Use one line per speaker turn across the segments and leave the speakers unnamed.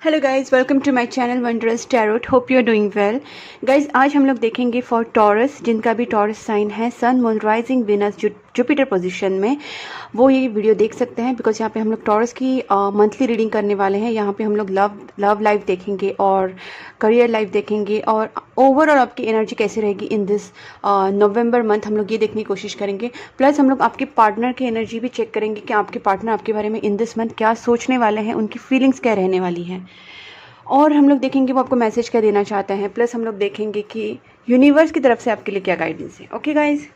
Hello guys, welcome to my channel wondrous tarot. Hope you are doing well. Guys, आज हम लोग देखेंगे for Taurus, जिनका भी टॉरस साइन है, sun moon rising Venus Jupiter position में, वो ये वीडियो देख सकते हैं। बिकॉज यहाँ पे हम लोग टॉरस की मंथली रीडिंग करने वाले हैं। यहाँ पे हम लोग लव लाइफ देखेंगे और करियर लाइफ देखेंगे और ओवरऑल आपकी एनर्जी कैसी रहेगी इन दिस नवंबर मंथ, हम लोग ये देखने की कोशिश करेंगे। प्लस हम लोग आपके पार्टनर की एनर्जी भी चेक करेंगे कि आपके पार्टनर आपके बारे में इन दिस मंथ क्या सोचने वाले हैं, उनकी फीलिंग्स क्या रहने वाली हैं, और हम लोग देखेंगे वो आपको मैसेज क्या देना चाहते हैं। प्लस हम लोग देखेंगे कि यूनिवर्स की तरफ से आपके लिए क्या गाइडेंस है। ओके गाइज,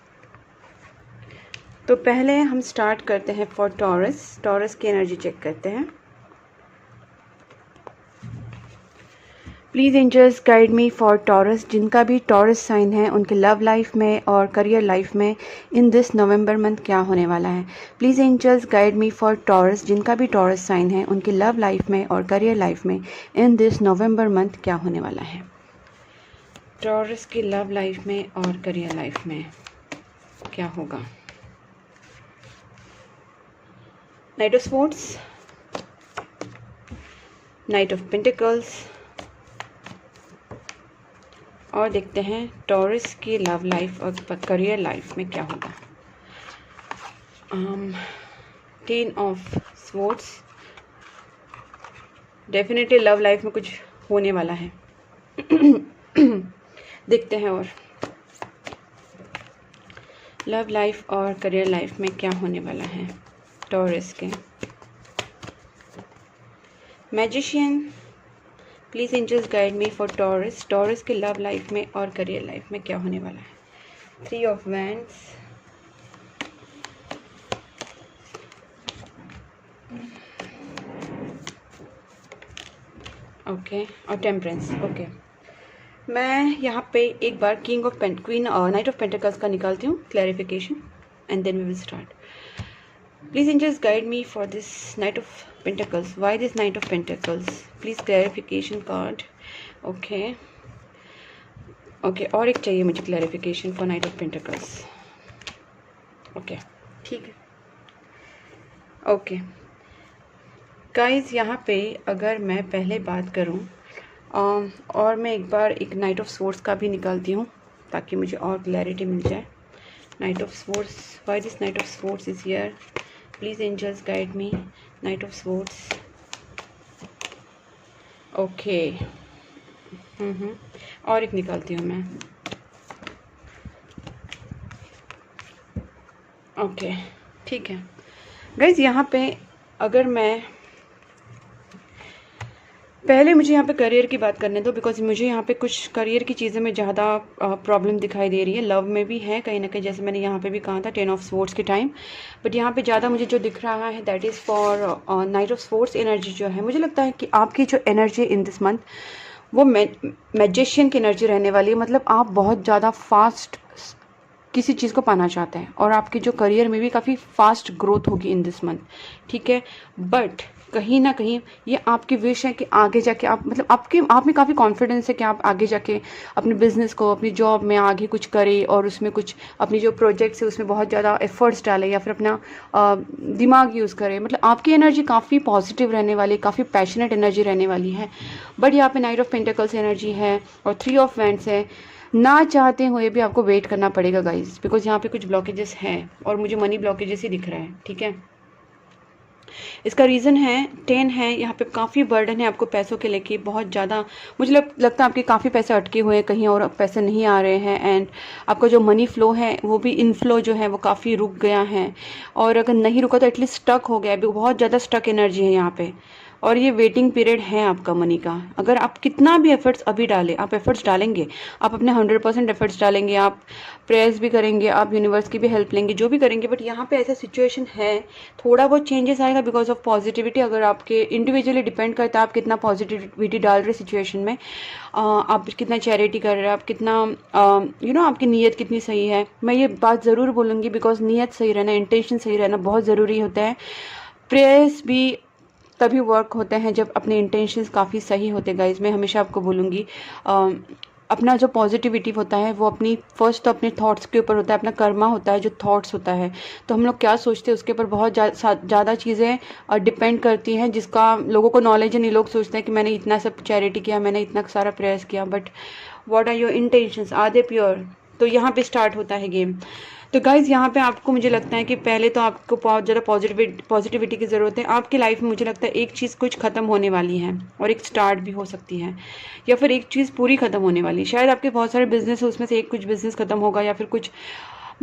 तो पहले हम स्टार्ट करते हैं फॉर टॉरस। टॉरस की एनर्जी चेक करते हैं। Please angels guide me for Taurus, जिनका भी टॉरस साइन है उनके लव लाइफ में और करियर लाइफ में इन दिस नवंबर मंथ क्या होने वाला है। Please angels guide me for Taurus, जिनका भी टॉरस साइन है उनके लव लाइफ में और करियर लाइफ में इन दिस नवंबर मंथ क्या होने वाला है। टॉरस की लव लाइफ में और करियर लाइफ में क्या होगा। Knight of swords, knight of pentacles, और देखते हैं टॉरस की लव लाइफ और करियर लाइफ में क्या होगा। 10 of swords, definitely love life में कुछ होने वाला है। देखते हैं और लव लाइफ और करियर लाइफ में क्या होने वाला है टॉरस के। Magician, please angels guide me for Taurus, Taurus के लव लाइफ में और करियर लाइफ में क्या होने वाला है। 3 ऑफ वैंड्स, ओके, और टेम्परेंस। ओके, मैं यहाँ पे एक बार क्वीन नाइट ऑफ पेंटिकल्स का निकालती हूँ clarification, and then we will start. Please angels guide me for this Knight of Pentacles. Why this Knight of Pentacles? Please clarification card. Okay. Okay, और एक चाहिए मुझे clarification for Knight of Pentacles. Okay, ठीक है। Okay. Guys, यहाँ पे अगर मैं पहले बात करूँ और मैं एक बार एक Knight of Swords का भी निकालती हूँ ताकि मुझे और क्लैरिटी मिल जाए। Knight of Swords. Why this Knight of Swords is here? Please angels guide me. Knight of Swords. Okay, और एक निकालती हूँ मैं। ओके, ठीक है गाइज। यहाँ पे अगर मैं पहले मुझे यहाँ पे करियर की बात करने दो, बिकॉज मुझे यहाँ पे कुछ करियर की चीज़ें में ज़्यादा प्रॉब्लम दिखाई दे रही है। लव में भी है कहीं ना कहीं, जैसे मैंने यहाँ पे भी कहा था 10 ऑफ स्वॉर्ड्स के टाइम, बट यहाँ पे ज़्यादा मुझे जो दिख रहा है that is for night of swords energy जो है। मुझे लगता है कि आपकी जो एनर्जी इन दिस मंथ वो मैजिशियन की एनर्जी रहने वाली है। मतलब आप बहुत ज़्यादा फास्ट किसी चीज़ को पाना चाहते हैं और आपकी जो करियर में भी काफ़ी फास्ट ग्रोथ होगी इन दिस मंथ, ठीक है। बट कहीं ना कहीं ये आपकी विश है कि आगे जाके आप मतलब आप में काफ़ी कॉन्फिडेंस है कि आप आगे जाके अपने बिजनेस को, अपनी जॉब में आगे कुछ करें और उसमें कुछ अपनी जो प्रोजेक्ट्स है उसमें बहुत ज़्यादा एफर्ट्स डालें या फिर अपना दिमाग यूज़ करें। मतलब आपकी एनर्जी काफ़ी पॉजिटिव रहने वाली, काफ़ी पैशनेट एनर्जी रहने वाली है। बट यहाँ पे नाइट ऑफ पेंटिकल्स एनर्जी है और 3 ऑफ वैंड्स है। ना चाहते हुए भी आपको वेट करना पड़ेगा गाइज, बिकॉज यहाँ पे कुछ ब्लॉकेजेस हैं और मुझे मनी ब्लॉकेजेस ही दिख रहा है, ठीक है। इसका रीज़न है 10 है, यहाँ पे काफ़ी बर्डन है आपको पैसों के लेके बहुत ज़्यादा। मुझे लगता है आपके काफ़ी पैसे अटके हुए हैं, कहीं और पैसे नहीं आ रहे हैं, एंड आपका जो मनी फ्लो है वो भी इनफ्लो जो है वो काफ़ी रुक गया है, और अगर नहीं रुका तो एटलीस्ट स्टक हो गया है। बहुत ज़्यादा स्टक एनर्जी है यहाँ पे, और ये वेटिंग पीरियड है आपका मनी का। अगर आप कितना भी एफर्ट्स अभी डालें, आप एफर्ट्स डालेंगे, आप अपने 100% एफर्ट्स डालेंगे, आप प्रेयर्स भी करेंगे, आप यूनिवर्स की भी हेल्प लेंगे, जो भी करेंगे, बट यहाँ पे ऐसा सिचुएशन है थोड़ा बहुत चेंजेस आएगा बिकॉज ऑफ पॉजिटिविटी। अगर आपके इंडिविजुअली डिपेंड करता है आप कितना पॉजिटिविटी डाल रहे सिचुएशन में, आप कितना चैरिटी कर रहे हैं, आप कितना आपकी नीयत कितनी सही है। मैं ये बात ज़रूर बोलूँगी बिकॉज नीयत सही रहना, इंटेंशन सही रहना बहुत ज़रूरी होता है। प्रेयर्स भी तभी वर्क होते हैं जब अपने इंटेंशंस काफ़ी सही होते गाइज। मैं हमेशा आपको बोलूँगी अपना जो पॉजिटिविटी होता है वो अपनी फर्स्ट तो अपने थॉट्स के ऊपर होता है, अपना कर्मा होता है जो थॉट्स होता है। तो हम लोग क्या सोचते हैं उसके ऊपर बहुत ज़्यादा चीज़ें डिपेंड करती हैं, जिसका लोगों को नॉलेज नहीं। लोग सोचते हैं कि मैंने इतना सब चैरिटी किया, मैंने इतना सारा प्रयास किया, but what are your intentions, are they pure? तो यहाँ पे स्टार्ट होता है गेम। तो गाइज़ यहाँ पे आपको, मुझे लगता है कि पहले तो आपको बहुत ज़्यादा पॉजिटिविटी की ज़रूरत है। आपकी लाइफ में मुझे लगता है एक चीज़ कुछ ख़त्म होने वाली है और एक स्टार्ट भी हो सकती है, या फिर एक चीज़ पूरी ख़त्म होने वाली है। शायद आपके बहुत सारे बिजनेस है, उसमें से एक कुछ बिजनेस ख़त्म होगा, या फिर कुछ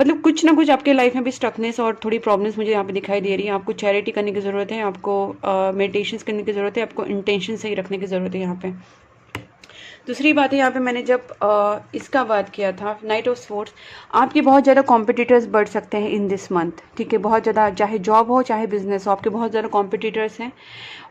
मतलब कुछ ना कुछ आपके लाइफ में भी स्टकनेस और थोड़ी प्रॉब्लम्स मुझे यहाँ पे दिखाई दे रही है। आपको चैरिटी करने की ज़रूरत है, आपको मेडिटेशन करने की ज़रूरत है, आपको इंटेंशन सही रखने की ज़रूरत है यहाँ पे। दूसरी बात है, यहाँ पे मैंने जब इसका बात किया था नाइट ऑफ स्वॉर्ड्स, आपके बहुत ज़्यादा कॉम्पिटिटर्स बढ़ सकते हैं इन दिस मंथ, ठीक है। बहुत ज़्यादा, चाहे जॉब हो चाहे बिजनेस हो, आपके बहुत ज़्यादा कॉम्पिटिटर्स हैं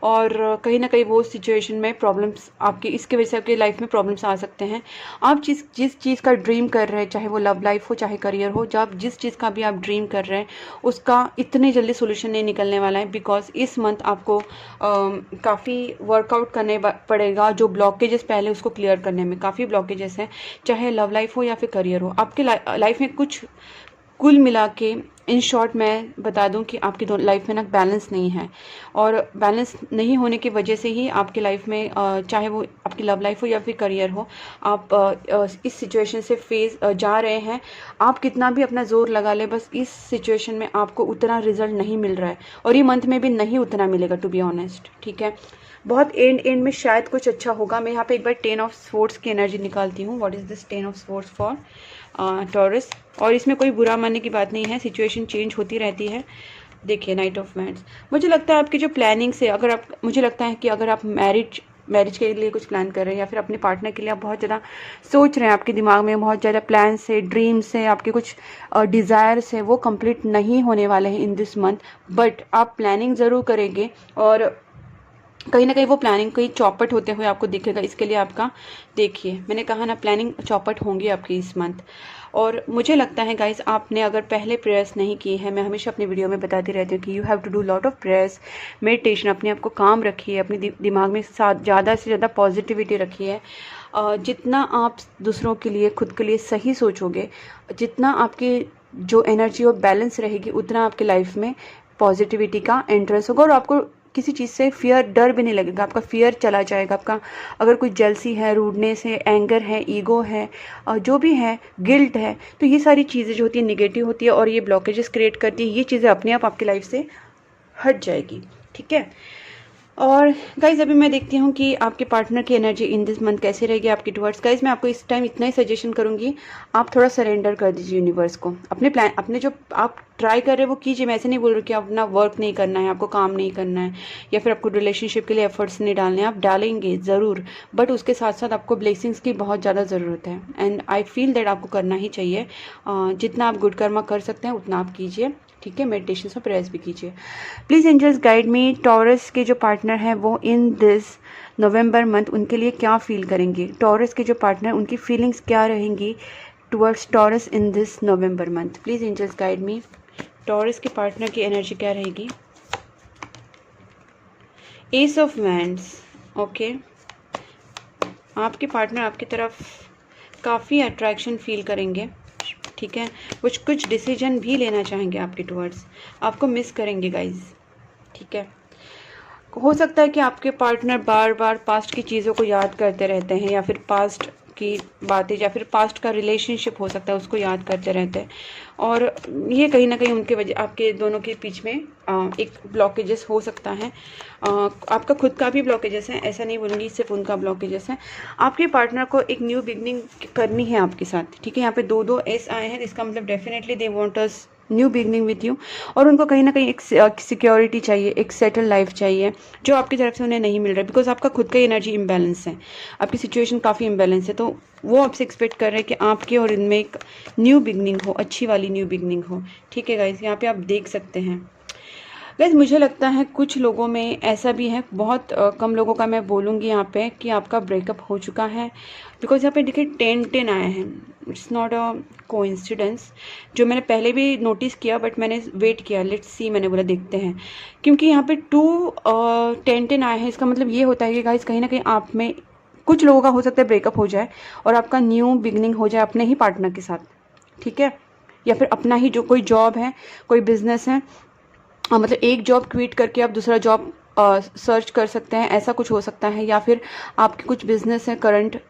और कहीं ना कहीं वो सिचुएशन में प्रॉब्लम्स आपकी, इसके वजह से आपकी लाइफ में प्रॉब्लम्स आ सकते हैं। आप जिस चीज़ का ड्रीम कर रहे हैं, चाहे वो लव लाइफ हो चाहे करियर हो, जब जिस चीज़ का भी आप ड्रीम कर रहे हैं उसका इतने जल्दी सोल्यूशन नहीं निकलने वाला है, बिकॉज इस मंथ आपको काफ़ी वर्कआउट करने पड़ेगा। जो ब्लॉकेजेस पहले उसको क्लियर करने में काफ़ी ब्लॉकेजेस हैं, चाहे लव लाइफ हो या फिर करियर हो। आपके लाइफ में कुछ कुल मिला के, इन शॉर्ट मैं बता दूं कि आपकी लाइफ में ना बैलेंस नहीं है, और बैलेंस नहीं होने की वजह से ही आपकी लाइफ में चाहे वो आपकी लव लाइफ हो या फिर करियर हो, आप इस सिचुएशन से फेस जा रहे हैं। आप कितना भी अपना जोर लगा ले, बस इस सिचुएशन में आपको उतना रिजल्ट नहीं मिल रहा है, और ये मंथ में भी नहीं उतना मिलेगा, टू बी ऑनेस्ट, ठीक है। बहुत एंड में शायद कुछ अच्छा होगा। मैं यहाँ पे एक बार 10 ऑफ स्वॉर्ड्स की एनर्जी निकालती हूँ। What is this 10 of swords for taurus? और इसमें कोई बुरा मानने की बात नहीं है, सिचुएशन चेंज होती रहती है। देखिए नाइट ऑफ वैंड्स, मुझे लगता है आपकी जो प्लानिंग्स है, अगर आप, मुझे लगता है कि अगर आप मैरिज के लिए कुछ प्लान कर रहे हैं, या फिर अपने पार्टनर के लिए आप बहुत ज़्यादा सोच रहे हैं, आपके दिमाग में बहुत ज़्यादा प्लान्स है, ड्रीम्स है, आपके कुछ डिज़ायर्स है, वो कंप्लीट नहीं होने वाले हैं इन दिस मंथ, बट आप प्लानिंग ज़रूर करेंगे और कहीं ना कहीं वो प्लानिंग कहीं चौपट होते हुए आपको दिखेगा। इसके लिए आपका, देखिए मैंने कहा ना, प्लानिंग चौपट होंगी आपकी इस मंथ। और मुझे लगता है गाइस, आपने अगर पहले प्रेयर्स नहीं की है, मैं हमेशा अपनी वीडियो में बताती रहती हूँ कि you have to do lot of prayers, meditation, अपने आप को काम रखिए, अपने दिमाग में ज़्यादा से ज़्यादा पॉजिटिविटी रखिए। जितना आप दूसरों के लिए, खुद के लिए सही सोचोगे, जितना आपकी जो एनर्जी और बैलेंस रहेगी, उतना आपकी लाइफ में पॉजिटिविटी का एंट्रेंस होगा, और आपको किसी चीज़ से फियर, डर भी नहीं लगेगा। आपका फियर चला जाएगा। आपका अगर कोई जेलसी है, रूडनेस है, एंगर है, ईगो है, जो भी है, गिल्ट है, तो ये सारी चीज़ें जो होती है निगेटिव होती है और ये ब्लॉकेजेस क्रिएट करती है। ये चीज़ें अपने आप आपकी लाइफ से हट जाएगी, ठीक है। और गाइज अभी मैं देखती हूँ कि आपके पार्टनर की एनर्जी इन दिस मंथ कैसे रहेगी आपकी टुवर्ड्स। गाइज मैं आपको इस टाइम इतना ही सजेशन करूँगी, आप थोड़ा सरेंडर कर दीजिए यूनिवर्स को। अपने प्लान, अपने जो आप ट्राई कर रहे हैं वो कीजिए। मैं ऐसे नहीं बोल रही कि अपना वर्क नहीं करना है, आपको काम नहीं करना है, या फिर आपको रिलेशनशिप के लिए एफर्ट्स नहीं डालने हैं। आप डालेंगे ज़रूर, बट उसके साथ साथ आपको ब्लेसिंग्स की बहुत ज़्यादा ज़रूरत है, एंड आई फील दैट आपको करना ही चाहिए। जितना आप गुड कर्मा कर सकते हैं उतना आप कीजिए, ठीक है। मेडिटेशन और प्रेयर्स भी कीजिए। Please angels guide me, Taurus के जो पार्टनर हैं वो इन दिस नवंबर मंथ उनके लिए क्या फील करेंगे। टॉरस के जो पार्टनर, उनकी फीलिंग्स क्या रहेंगी towards Taurus in this November month. Please angels guide me, Taurus के पार्टनर की एनर्जी क्या रहेगी। Ace of wands, okay. आपके पार्टनर आपकी तरफ काफ़ी अट्रैक्शन फील करेंगे, ठीक है। कुछ डिसीजन भी लेना चाहेंगे आपके टुवर्ड्स, आपको मिस करेंगे गाइज, ठीक है। हो सकता है कि आपके पार्टनर बार बार पास्ट की चीज़ों को याद करते रहते हैं, या फिर पास्ट की बातें, या फिर पास्ट का रिलेशनशिप हो सकता है उसको याद करते रहते हैं, और ये कहीं ना कहीं उनके वजह, आपके दोनों के बीच में एक ब्लॉकेजेस हो सकता है। आपका खुद का भी ब्लॉकेजेस है, ऐसा नहीं बोलूँगी सिर्फ उनका ब्लॉकेजेस है। आपके पार्टनर को एक न्यू बिगनिंग करनी है आपके साथ, ठीक है। यहाँ पे दो एस आए हैं, इसका मतलब definitely they want us new beginning with you, और उनको कहीं ना कहीं एक सिक्योरिटी चाहिए, एक सेटल लाइफ चाहिए, जो आपकी तरफ से उन्हें नहीं मिल रहा है, बिकॉज आपका खुद का एनर्जी इम्बैलेंस है, आपकी सिचुएशन काफ़ी इम्बैलेंस है। तो वो आपसे एक्सपेक्ट कर रहे हैं कि आपके और इनमें एक न्यू बिगनिंग हो, अच्छी वाली न्यू बिगनिंग हो, ठीक है गाइज। यहाँ पे आप देख सकते हैं गाइज, मुझे लगता है कुछ लोगों में ऐसा भी है, बहुत कम लोगों का मैं बोलूँगी यहाँ पे, कि आपका ब्रेकअप हो चुका है, बिकॉज यहाँ पे देखिए 10 आए हैं। इट्स नॉट अ कोइंसिडेंस, जो मैंने पहले भी नोटिस किया, बट मैंने वेट किया, लेट्स सी, मैंने बोला देखते हैं, क्योंकि यहाँ पे 2 10 आए हैं। इसका मतलब ये होता है कि गाइज कहीं ना कहीं आप में कुछ लोगों का हो सकता है ब्रेकअप हो जाए और आपका न्यू बिगनिंग हो जाए अपने ही पार्टनर के साथ, ठीक है। या फिर अपना ही जो कोई जॉब है, कोई बिजनेस है, मतलब एक जॉब क्विट करके आप दूसरा जॉब सर्च कर सकते हैं, ऐसा कुछ हो सकता है। या फिर आपके कुछ बिजनेस है करंट,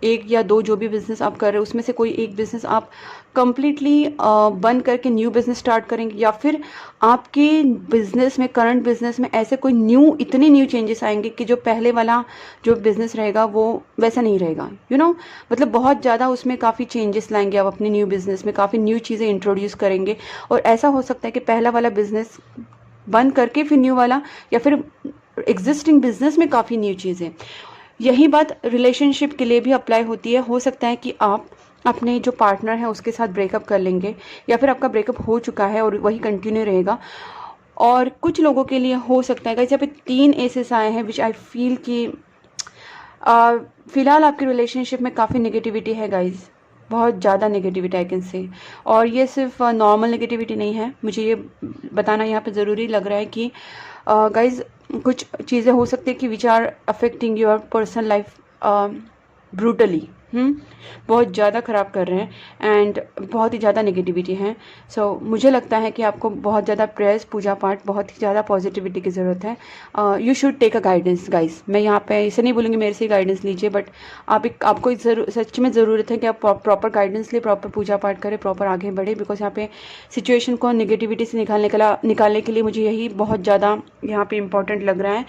एक या दो जो भी बिजनेस आप कर रहे हो उसमें से कोई एक बिजनेस आप कंप्लीटली बंद करके न्यू बिजनेस स्टार्ट करेंगे। या फिर आपके बिजनेस में, करंट बिजनेस में ऐसे कोई इतने न्यू चेंजेस आएंगे कि जो पहले वाला जो बिजनेस रहेगा वो वैसा नहीं रहेगा, मतलब बहुत ज़्यादा उसमें काफ़ी चेंजेस लाएंगे आप अपने न्यू बिजनेस में, काफ़ी न्यू चीज़ें इंट्रोड्यूस करेंगे। और ऐसा हो सकता है कि पहला वाला बिजनेस बंद करके फिर न्यू वाला, या फिर एग्जिस्टिंग बिजनेस में काफ़ी न्यू चीज़ें। यही बात रिलेशनशिप के लिए भी अप्लाई होती है। हो सकता है कि आप अपने जो पार्टनर है उसके साथ ब्रेकअप कर लेंगे, या फिर आपका ब्रेकअप हो चुका है और वही कंटिन्यू रहेगा। और कुछ लोगों के लिए हो सकता है गाइस, यहाँ पे 3 एसेस आए हैं विच आई फील कि फ़िलहाल आपकी रिलेशनशिप में काफ़ी नेगेटिविटी है गाइस, बहुत ज़्यादा नेगेटिविटी आई कैन से। और ये सिर्फ नॉर्मल नेगेटिविटी नहीं है, मुझे ये बताना यहाँ पे ज़रूरी लग रहा है कि गाइस कुछ चीज़ें हो सकती है कि which are affecting your personal life brutally, बहुत ज़्यादा ख़राब कर रहे हैं एंड बहुत ही ज़्यादा नेगेटिविटी है। सो मुझे लगता है कि आपको बहुत ज़्यादा प्रेयर्स, पूजा पाठ, बहुत ही ज़्यादा पॉजिटिविटी की ज़रूरत है। You should take a guidance guys. मैं यहाँ पे इसे नहीं बोलूँगी मेरे से गाइडेंस लीजिए, बट आपको सच में ज़रूरत है कि आप प्रॉपर गाइडेंस ले, प्रॉपर पूजा पाठ करें, प्रॉपर आगे बढ़े। बिकॉज यहाँ पे सिचुएशन को नेगेटिविटी से निकालने के लिए मुझे यही बहुत ज़्यादा यहाँ पे इम्पॉर्टेंट लग रहा है।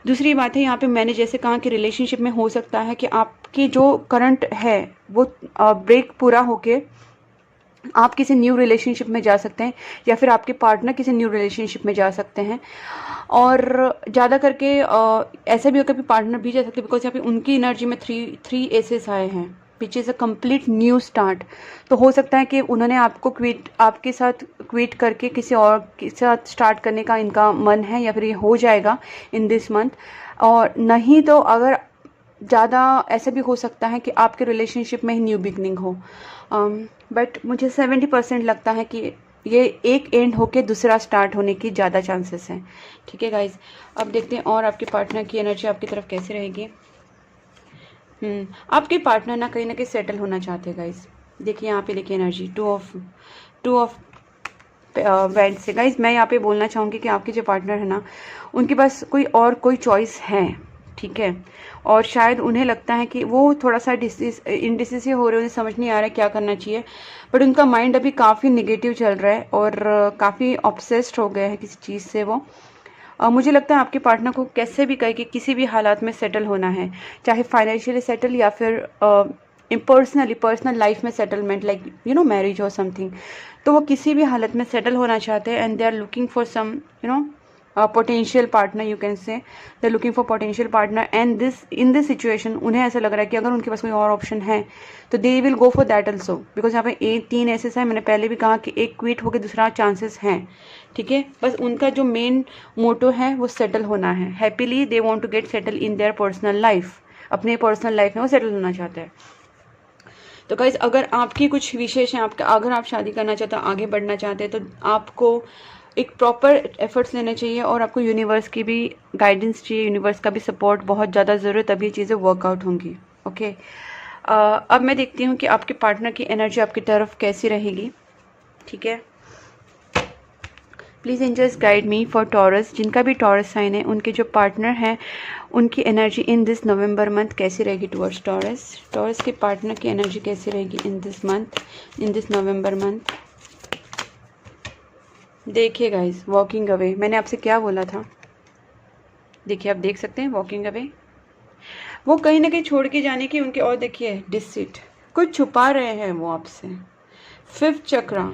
दूसरी बात है, यहाँ पे मैंने जैसे कहा कि रिलेशनशिप में हो सकता है कि आपकी जो करंट है वो ब्रेक पूरा होके आप किसी न्यू रिलेशनशिप में जा सकते हैं, या फिर आपके पार्टनर किसी न्यू रिलेशनशिप में जा सकते हैं। और ज़्यादा करके ऐसा भी होगा कि पार्टनर भी जा सकते हैं, बिकॉज यहाँ पे उनकी एनर्जी में थ्री एसेस आए हैं which is a complete new start. तो हो सकता है कि उन्होंने आपके साथ क्विट करके किसी और के साथ स्टार्ट करने का इनका मन है, या फिर ये हो जाएगा इन दिस मंथ। और नहीं तो अगर ज़्यादा ऐसा भी हो सकता है कि आपके रिलेशनशिप में ही न्यू बिगनिंग हो। बट मुझे 70% लगता है कि ये एक एंड होके दूसरा स्टार्ट होने की ज़्यादा चांसेस हैं, ठीक है गाइज। अब देखते हैं और आपके पार्टनर की एनर्जी आपकी तरफ कैसे रहेगी। आपके पार्टनर ना कहीं सेटल होना चाहते हैं गाइज। देखिए यहाँ पे देखिए एनर्जी टू ऑफ वैंड से। गाइज मैं यहाँ पे बोलना चाहूँगी कि आपके जो पार्टनर है ना, उनके पास कोई चॉइस है, ठीक है। और शायद उन्हें लगता है कि वो थोड़ा सा इनडिसिसिव हो रहे हैं, उन्हें समझ नहीं आ रहा है क्या करना चाहिए। बट उनका माइंड अभी काफ़ी नेगेटिव चल रहा है और काफ़ी ऑब्सेस्ड हो गए हैं किसी चीज़ से वो। मुझे लगता है आपके पार्टनर को कैसे भी कहे कि किसी भी हालात में सेटल होना है, चाहे फाइनेंशियली सेटल या फिर पर्सनल लाइफ में सेटलमेंट, लाइक मैरिज और समथिंग। तो वो किसी भी हालत में सेटल होना चाहते हैं and they are looking for some potential partner, you can say they are looking for potential partner. And in this situation उन्हें ऐसा लग रहा है कि अगर उनके पास कोई और ऑप्शन है तो they will go for that also. Because यहाँ पे 3 ऐसे है, मैंने पहले भी कहा कि एक क्विट होकर दूसरा चांसेस हैं, ठीक है। बस उनका जो मेन मोटो है वो सेटल होना है happily. They want to get settle in their personal life, अपने पर्सनल लाइफ में वो सेटल होना चाहते हैं। तो गाइस अगर आपकी कुछ विशेष है, अगर आप शादी करना चाहते हो, आगे बढ़ना चाहते हैं, तो आपको एक प्रॉपर एफर्ट्स लेने चाहिए और आपको यूनिवर्स की भी गाइडेंस चाहिए, यूनिवर्स का भी सपोर्ट बहुत ज़्यादा ज़रूरत, तभी ये चीज़ें वर्कआउट होंगी, ओके। अब मैं देखती हूँ कि आपके पार्टनर की एनर्जी आपकी तरफ कैसी रहेगी, ठीक है। Please angels guide me for Taurus. जिनका भी टॉरस साइन है, उनके जो पार्टनर हैं उनकी energy in this November month कैसी रहेगी टुवर्ड्स टॉरस। टॉरस के पार्टनर की एनर्जी कैसी रहेगी in this month, in this November month. देखिए गाइस, वॉकिंग अवे, मैंने आपसे क्या बोला था, देखिए आप देख सकते हैं वॉकिंग अवे, वो कहीं ना कहीं छोड़ के जाने की उनके। और देखिए डिसिट, कुछ छुपा रहे हैं वो आपसे। 5th चक्रा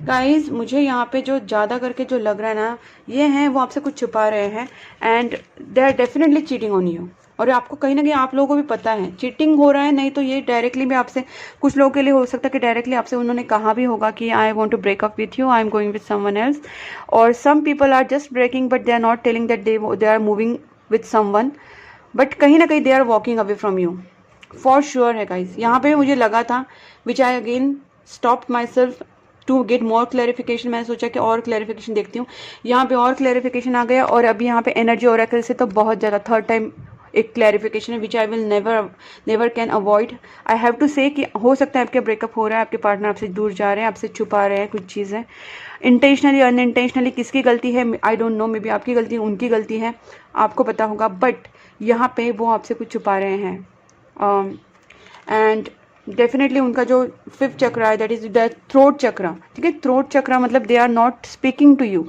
गाइस, मुझे यहाँ पे जो ज़्यादा करके जो लग रहा है ना, ये हैं वो आपसे कुछ छुपा रहे हैं and they are definitely cheating on you. और आपको कहीं ना कहीं आप लोगों को भी पता है चीटिंग हो रहा है, नहीं तो ये डायरेक्टली भी आपसे, कुछ लोगों के लिए हो सकता है कि डायरेक्टली आपसे उन्होंने कहा भी होगा कि I want to break up with you, I am going with someone else. और some people are just breaking but they are not telling that they are moving with someone, but कहीं ना कहीं they are walking away from you for sure है guys. यहाँ पे मुझे लगा था which I again stopped myself to get more clarification. मैंने सोचा कि और क्लैरिफिकेशन देखती हूँ, यहाँ पे और क्लैरिफिकेशन आ गया। और अभी यहाँ पे एनर्जी ओरेकल से तो बहुत ज़्यादा 3rd टाइम एक क्लैरिफिकेशन है which I will never can avoid. I have to say कि हो सकता है आपके ब्रेकअप हो रहा है, आपके पार्टनर आपसे दूर जा रहे हैं, आपसे छुपा रहे हैं कुछ चीज़ें, इंटेंशनली अनइंटेंशनली। किसकी गलती है I don't know, may be आपकी गलती है, उनकी गलती है, आपको पता होगा, बट यहाँ पे वो आपसे कुछ छुपा रहे हैं। एंड डेफिनेटली उनका जो 5th चक्र है दैट इज द थ्रोट चक्र, ठीक है। थ्रोट चक्र मतलब they are not speaking to you,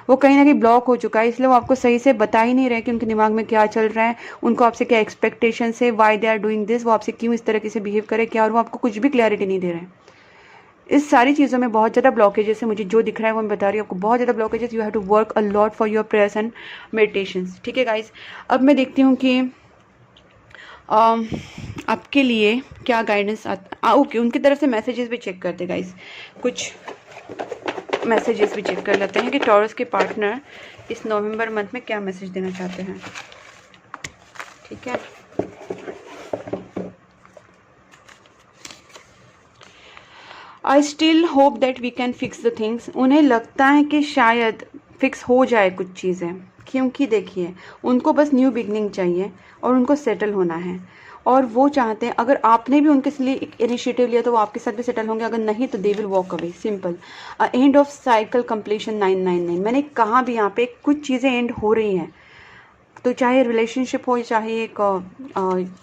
वो कहीं ना कहीं ब्लॉक हो चुका है, इसलिए वो आपको सही से बता ही नहीं रहे कि उनके दिमाग में क्या चल रहा है, उनको आपसे क्या एक्सपेक्टेशन है, why they are doing this, वो आपसे क्यों इस तरह से बिहेव करे क्या, और वो आपको कुछ भी क्लैरिटी नहीं दे रहे हैं। इस सारी चीज़ों में बहुत ज़्यादा ब्लॉकेजेस है, मुझे जो दिख रहा है वो मैं बता रही हूँ आपको, बहुत ज़्यादा blockages. You have to work a lot for your prayers and meditations, ठीक है गाइस। अब मैं देखती हूँ कि आपके लिए क्या गाइडेंस ओके, उनकी तरफ से मैसेजेस भी चेक करते गाइस, कुछ मैसेजेस भी चेक कर लेते हैं कि टॉरस के पार्टनर इस नवंबर मंथ में क्या मैसेज देना चाहते हैं, ठीक है। I still hope that we can fix the things, उन्हें लगता है कि शायद फिक्स हो जाए कुछ चीज़ें, क्योंकि देखिए उनको बस न्यू बिगनिंग चाहिए और उनको सेटल होना है, और वो चाहते हैं अगर आपने भी उनके लिए एक इनिशिएटिव लिया तो वो आपके साथ भी सेटल होंगे, अगर नहीं तो they will walk away, simple. End of cycle completion 999, मैंने कहा भी यहाँ पे कुछ चीज़ें एंड हो रही हैं, तो चाहे रिलेशनशिप हो, चाहे एक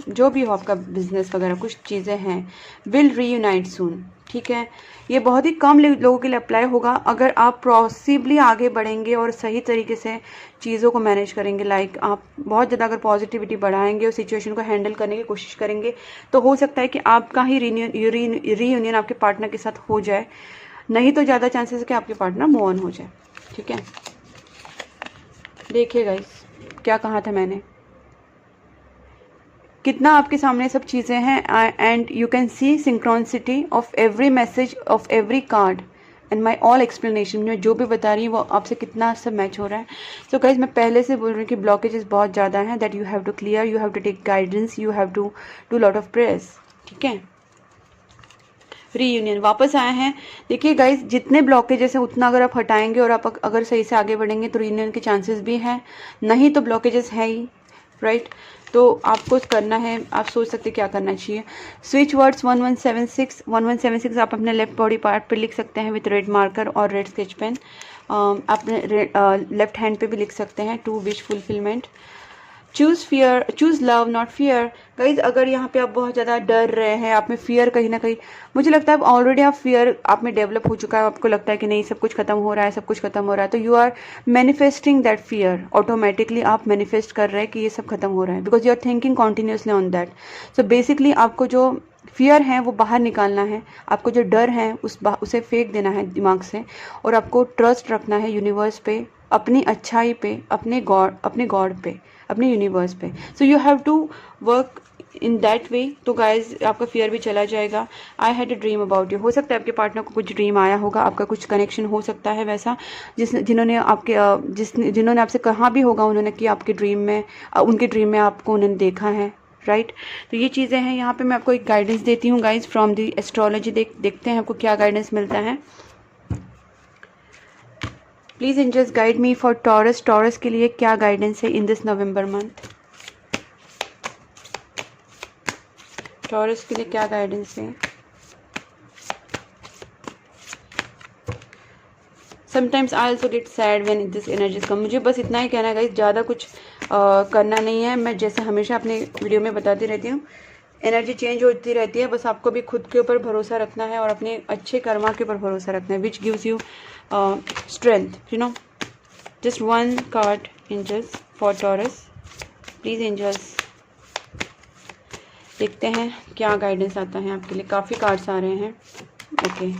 जो भी हो आपका बिजनेस वगैरह, कुछ चीज़ें हैं, विल रीयूनाइट सून, ठीक है। ये बहुत ही कम लोगों के लिए अप्लाई होगा, अगर आप पॉसिबली आगे बढ़ेंगे और सही तरीके से चीज़ों को मैनेज करेंगे, लाइक आप बहुत ज़्यादा अगर पॉजिटिविटी बढ़ाएंगे और सिचुएशन को हैंडल करने की कोशिश करेंगे, तो हो सकता है कि आपका ही रीयूनियन आपके पार्टनर के साथ हो जाए, नहीं तो ज़्यादा चांसेस है कि आपके पार्टनर मूव ऑन हो जाए, ठीक है। देखिए गाइस क्या कहा था मैंने, कितना आपके सामने सब चीज़ें हैं, and you can see synchronicity of every message of every card and my all explanation, मैं जो भी बता रही हूँ वो आपसे कितना सब मैच हो रहा है। सो गाइज मैं पहले से बोल रही हूँ कि ब्लॉकेजेस बहुत ज़्यादा हैं, that you have to clear, you have to take guidance, you have to do lot of prayers, ठीक है। रीयूनियन वापस आए हैं। देखिए गाइज जितने ब्लॉकेजेस हैं उतना अगर आप हटाएंगे और आप अगर सही से आगे बढ़ेंगे तो रीयूनियन के चांसेस भी हैं, नहीं तो ब्लॉकेजेस है ही, राइट। तो आपको करना है, आप सोच सकते क्या करना चाहिए। स्विच वर्ड्स 1176 आप अपने लेफ्ट बॉडी पार्ट पे लिख सकते हैं विथ रेड मार्कर और रेड स्केच पेन, अपने लेफ्ट हैंड पे भी लिख सकते हैं, to wish fulfilment. Choose love not fear. Guys अगर यहाँ पे आप बहुत ज़्यादा डर रहे हैं, आप में फियर कहीं ना कहीं, मुझे लगता है ऑलरेडी आप फियर आप में डेवलप हो चुका है, आपको लगता है कि नहीं सब कुछ खत्म हो रहा है, सब कुछ खत्म हो रहा है, तो you are manifesting that fear, automatically आप मैनिफेस्ट कर रहे हैं कि ये सब खत्म हो रहा है, because you are thinking continuously on that. So basically आपको जो फियर है वो बाहर निकालना है, आपको जो डर है उसे फेंक देना है दिमाग से, और आपको ट्रस्ट रखना है यूनिवर्स पे, अपनी अच्छाई पे, अपने गॉड पे, अपने यूनिवर्स पे। So you have to work in that way, तो गाइज आपका फियर भी चला जाएगा। I had a dream about you, हो सकता है आपके पार्टनर को कुछ ड्रीम आया होगा, आपका कुछ कनेक्शन हो सकता है वैसा, जिन्होंने आपसे कहा भी होगा उन्होंने कि आपके ड्रीम में, उनके ड्रीम में आपको उन्होंने देखा है, राइट। तो ये चीज़ें हैं, यहाँ पे मैं आपको एक गाइडेंस देती हूँ गाइज फ्रॉम दी एस्ट्रोलॉजी। देखते हैं आपको क्या गाइडेंस मिलता है। Please angels guide me for Taurus, Taurus के लिए क्या गाइडेंस है in this November month, Taurus के लिए क्या गाइडेंस है। Sometimes I also get sad when this energies come. मुझे बस इतना ही कहना है गाइस, ज़्यादा कुछ करना नहीं है। मैं जैसे हमेशा अपने वीडियो में बताती रहती हूँ, एनर्जी चेंज होती रहती है, बस आपको भी खुद के ऊपर भरोसा रखना है और अपने अच्छे कर्मा के ऊपर भरोसा रखना है, which gives you strength, you know. Just one card angels for Taurus, please angels. देखते हैं क्या गाइडेंस आता है आपके लिए, काफ़ी कार्ड्स आ रहे हैं। ओके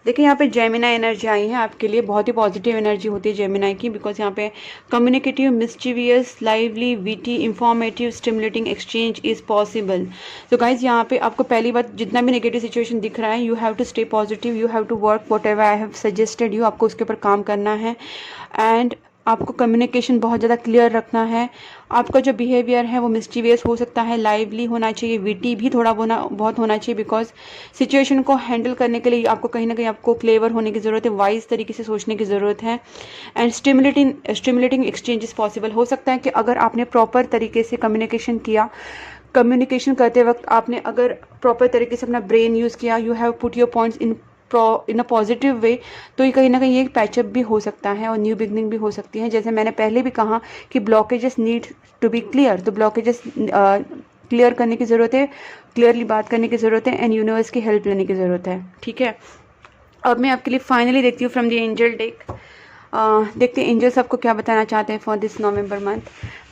देखिए यहाँ पे जेमिनाई एनर्जी आई है आपके लिए, बहुत ही पॉजिटिव एनर्जी होती है जेमिनाई की, बिकॉज यहाँ पे communicative, mischievous, lively, VT, informative, stimulating exchange is possible. तो गाइज यहाँ पे आपको पहली बात, जितना भी नेगेटिव सिचुएशन दिख रहा है, you have to stay positive, you have to work whatever I have suggested you, आपको उसके ऊपर काम करना है। एंड आपको कम्युनिकेशन बहुत ज़्यादा क्लियर रखना है। आपका जो बिहेवियर है वो मिस्टीवियस हो सकता है, लाइवली होना चाहिए, विटी भी थोड़ा बहुत होना चाहिए, बिकॉज सिचुएशन को हैंडल करने के लिए आपको कहीं ना कहीं आपको क्लेवर होने की ज़रूरत है, वाइज तरीके से सोचने की ज़रूरत है। एंड स्टिमुलेटिंग एक्सचेंजेस पॉसिबल हो सकता है कि अगर आपने प्रॉपर तरीके से कम्युनिकेशन किया, कम्युनिकेशन करते वक्त आपने अगर प्रॉपर तरीके से अपना ब्रेन यूज़ किया, you have put your points in a positive way, तो ये कहीं ना कहीं एक पैचअप भी हो सकता है और न्यू बिगनिंग भी हो सकती है। जैसे मैंने पहले भी कहा कि blockages need to be clear, तो ब्लॉकेजेस क्लियर करने की ज़रूरत है, क्लियरली बात करने की ज़रूरत है, एंड यूनिवर्स की हेल्प लेने की ज़रूरत है। ठीक है, अब मैं आपके लिए फाइनली देखती हूँ फ्रॉम द एंजल डेक। देखते हैं एंजल्स आपको क्या बताना चाहते हैं for this November month.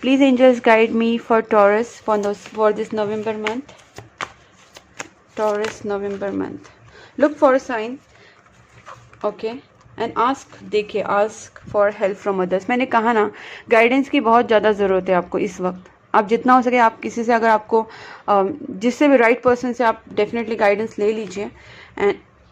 Please angels guide me for Taurus for this November month. Taurus November month, look for a sign, okay, and ask, देखिए ask for help from others. मैंने कहा ना, गाइडेंस की बहुत ज़्यादा ज़रूरत है आपको इस वक्त। आप जितना हो सके आप किसी से, अगर आपको जिससे भी राइट पर्सन से आप डेफिनेटली गाइडेंस ले लीजिए।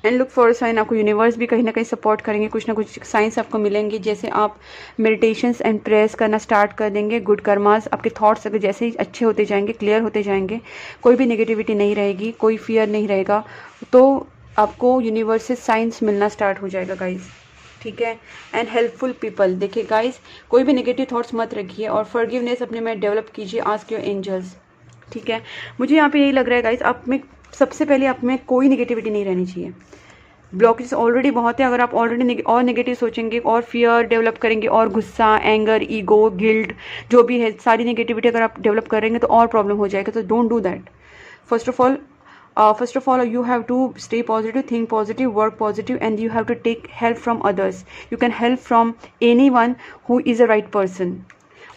एंड लुक फॉर साइन, आपको यूनिवर्स भी कहीं ना कहीं सपोर्ट करेंगे, कुछ ना कुछ साइंस आपको मिलेंगे। जैसे आप मेडिटेशंस एंड प्रेयर्स करना स्टार्ट कर देंगे, गुड कर्मास, आपके थॉट्स अगर जैसे ही अच्छे होते जाएंगे, क्लियर होते जाएंगे, कोई भी नेगेटिविटी नहीं रहेगी, कोई फियर नहीं रहेगा, तो आपको यूनिवर्स से साइंस मिलना स्टार्ट हो जाएगा गाइज। ठीक है, एंड हेल्पफुल पीपल, देखिए गाइज कोई भी नेगेटिव थॉट्स मत रखिए और फॉरगिवनेस अपने में डेवलप कीजिए, आस्क योर एंजल्स। ठीक है, मुझे यहाँ पे यही लग रहा है गाइज, आप में सबसे पहले आप में कोई नेगेटिविटी नहीं रहनी चाहिए। ब्लॉकेज ऑलरेडी बहुत है, अगर आप ऑलरेडी और नेगेटिव सोचेंगे और फियर डेवलप करेंगे और गुस्सा, एंगर, ईगो, गिल्ट, जो भी है सारी नेगेटिविटी अगर आप डेवलप करेंगे तो और प्रॉब्लम हो जाएगा। तो don't do that. First of all, you have to stay positive, think positive, work positive, and you have to take help from others. You can help from anyone who is a right person.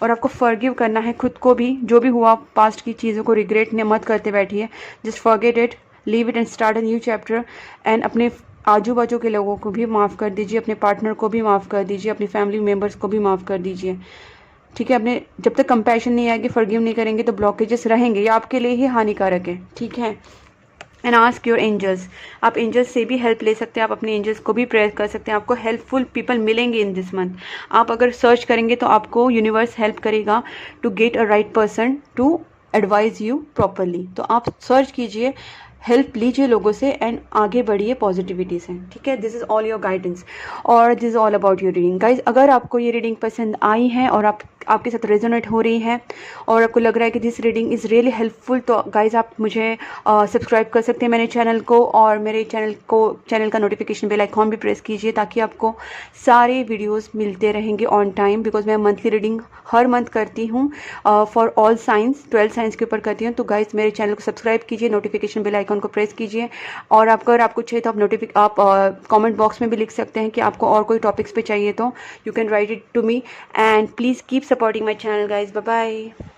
और आपको forgive करना है खुद को भी, जो भी हुआ पास्ट की चीज़ों को रिग्रेट मत करते बैठिए, just forget it, leave it and start a new chapter. And अपने आजू बाजू के लोगों को भी माफ़ कर दीजिए, अपने पार्टनर को भी माफ़ कर दीजिए, अपनी फैमिली मेम्बर्स को भी माफ़ कर दीजिए। ठीक है, अपने जब तक कंपैशन नहीं आएगी, फॉरगिव नहीं करेंगे तो ब्लॉकेजेस रहेंगे, ये आपके लिए ही हानिकारक है। ठीक है, एंड आस्क योर एंजल्स, आप एंजल्स से भी हेल्प ले सकते हैं, आप अपने एंजल्स को भी प्रेयर कर सकते हैं, आपको हेल्पफुल पीपल मिलेंगे इन दिस मंथ। आप अगर सर्च करेंगे तो आपको यूनिवर्स हेल्प करेगा to get a right person to advise you properly. तो आप सर्च कीजिए, हेल्प लीजिए लोगों से एंड आगे बढ़िए पॉजिटिविटी से। ठीक है, this is all your guidance और this is all about your reading guys. अगर आपको ये रीडिंग पसंद आई है और आपके साथ रेजोनेट हो रही है और आपको लग रहा है कि this reading is really helpful, तो गाइज आप मुझे सब्सक्राइब कर सकते हैं मेरे चैनल को, और मेरे चैनल का नोटिफिकेशन बेल आइकॉन भी प्रेस कीजिए ताकि आपको सारे वीडियोस मिलते रहेंगे ऑन टाइम, बिकॉज मैं मंथली रीडिंग हर मंथ करती हूँ फॉर ऑल साइंस, 12 साइंस के ऊपर करती हूँ। तो गाइज मेरे चैनल को सब्सक्राइब कीजिए, नोटिफिकेशन बेल आइकन को प्रेस कीजिए, और अगर आपको चाहिए तो आप कमेंट बॉक्स में भी लिख सकते हैं कि आपको और कोई टॉपिक्स पे चाहिए, तो you can write it to me, and please keep supporting my channel guys. Bye bye.